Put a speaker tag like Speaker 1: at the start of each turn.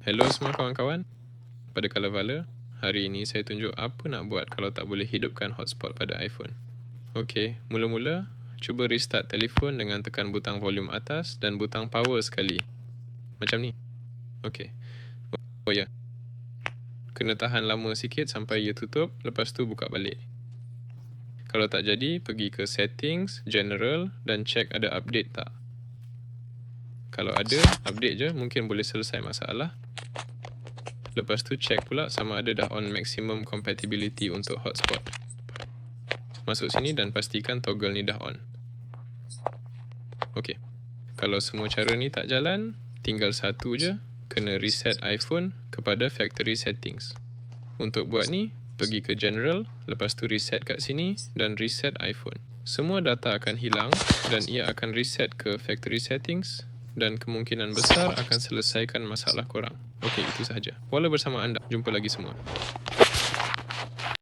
Speaker 1: Hello semua kawan-kawan. Pada kala-vala, hari ini saya tunjuk apa nak buat kalau tak boleh hidupkan hotspot pada iPhone. Okey, mula-mula, cuba restart telefon dengan tekan butang volume atas dan butang power sekali. Macam ni. Okey. Oh ya. Kena tahan lama sikit sampai ia tutup, lepas tu buka balik. Kalau tak jadi, pergi ke settings, general dan check ada update tak. Kalau ada, update je, mungkin boleh selesai masalah. Lepas tu check pula sama ada dah on maximum compatibility untuk hotspot. Masuk sini dan pastikan toggle ni dah on. Okey. Kalau semua cara ni tak jalan, tinggal satu je, kena reset iPhone kepada factory settings. Untuk buat ni, pergi ke general, lepas tu reset kat sini dan reset iPhone. Semua data akan hilang dan ia akan reset ke factory settings dan kemungkinan besar akan selesaikan masalah korang. Okey, itu sahaja. Wala bersama anda. Jumpa lagi semua.